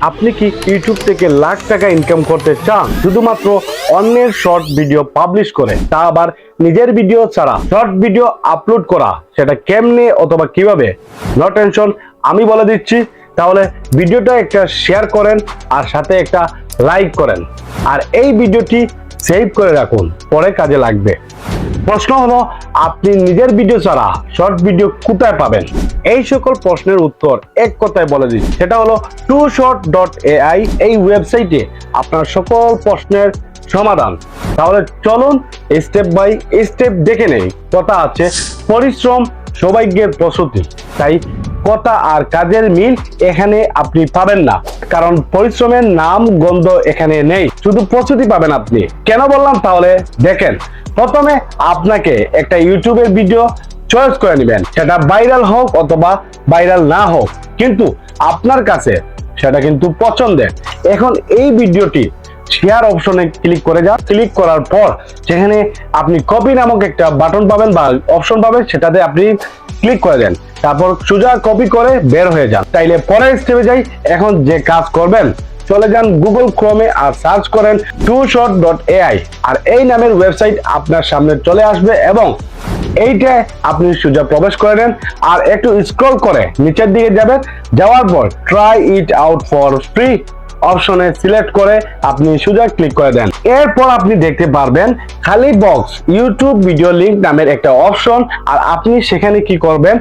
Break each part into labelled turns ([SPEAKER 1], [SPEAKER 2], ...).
[SPEAKER 1] আপনি কি ইউটিউব থেকে লাখ টাকা ইনকাম করতে চান শুধুমাত্র অন্যের শর্ট ভিডিও পাবলিশ করে, তা আবার নিজের ভিডিও ছাড়া শর্ট ভিডিও আপলোড করা, সেটা কেমনে অথবা কিভাবে? নো টেনশন, আমি বলে দিচ্ছি। তাহলে ভিডিওটা একটা শেয়ার করেন আর সাথে একটা লাইক করেন, আর এই ভিডিওটি সেভ করে রাখুন, পরে কাজে লাগবে। প্রশ্ন হলো, আপনি নিজের ভিডিও ছাড়া শর্ট ভিডিও কোথায় পাবেন? এই সকল প্রশ্নের উত্তর এক কথায় বলে দিচ্ছি, সেটা হলো toshort.ai। এই ওয়েবসাইটে আপনার সকল প্রশ্নের সমাধান। তাহলে চলুন স্টেপ বাই স্টেপ দেখে নেই। কথা আছে, পরিশ্রম সৌভাগ্যের প্রসূতি। তাই কথা আর কাজের মিল এখানে আপনি পাবেন না, কারণ পরিশ্রমের নাম গন্ধ এখানে নেই, শুধু প্রস্তুতি পাবেন আপনি। কেন বললাম? তাহলে দেখেন, প্রথমে আপনাকে একটা ইউটিউবের ভিডিও চয়েস করে নেবেন, সেটা ভাইরাল হোক অথবা ভাইরাল না হোক, কিন্তু আপনার কাছে সেটা কিন্তু পছন্দের। এখন এই ভিডিওটি শেয়ার অপশনে ক্লিক করে যান। ক্লিক করার পর সেখানে আপনি কপি নামক একটা বাটন পাবেন বা অপশন পাবেন, সেটাতে আপনি ক্লিক করে দেন। তারপর সোজা কপি করে বের হয়ে যান। তাইলে পরের স্টেপে যাই। এখন যে কাজ করবেন, চলে যান গুগল ক্রোমে আর সার্চ করেন toshort.ai, আর এই নামের ওয়েবসাইট আপনার সামনে চলে আসবে এবং এইটায় আপনি সোজা প্রবেশ করে নেন আর একটু স্ক্রল করে নিচের দিকে যাবেন। যাওয়ার পর try it out for free অপশনে সিলেক্ট করে আপনি সোজা ক্লিক করে দেন। এরপর আপনি দেখতে পারবেন খালি বক্স ইউটিউব ভিডিও লিংক নামের একটা অপশন, আর আপনি সেখানে কি করবেন,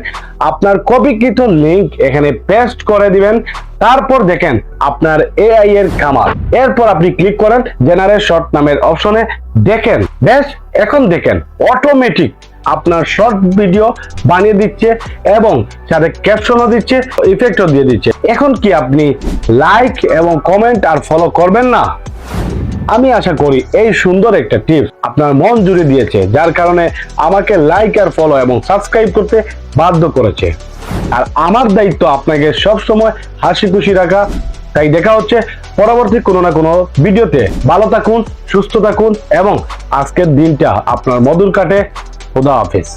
[SPEAKER 1] আপনার কপিকৃত লিংক এখানে পেস্ট করে দিবেন। তারপর দেখেন আপনার এআই এর কামাল। এরপর আপনি ক্লিক করেন জেনারেট শর্ট নামের অপশনে। দেখেন বেশ, এখন দেখেন অটোমেটিক আপনার শর্ট ভিডিও বানিয়ে দিচ্ছে এবং সাথে ক্যাপশনও দিচ্ছে, ইফেক্টও দিয়ে দিচ্ছে। এখন কি আপনি লাইক এবং কমেন্ট আর ফলো করবেন না? আমি আশা করি এই সুন্দর একটা টিপস আপনার মন জুড়ে দিয়েছে, যার কারণে আমাকে লাইক আর ফলো এবং সাবস্ক্রাইব করতে বাধ্য করেছে। আর আমার দায়িত্ব আপনাকে সব সময় হাসি খুশি রাখা। তাই দেখা হচ্ছে পরবর্তী কোনো না কোনো ভিডিওতে। ভালো থাকুন, সুস্থ থাকুন এবং আজকের দিনটা আপনার মধুর কাটে। খুদা হাফেজ।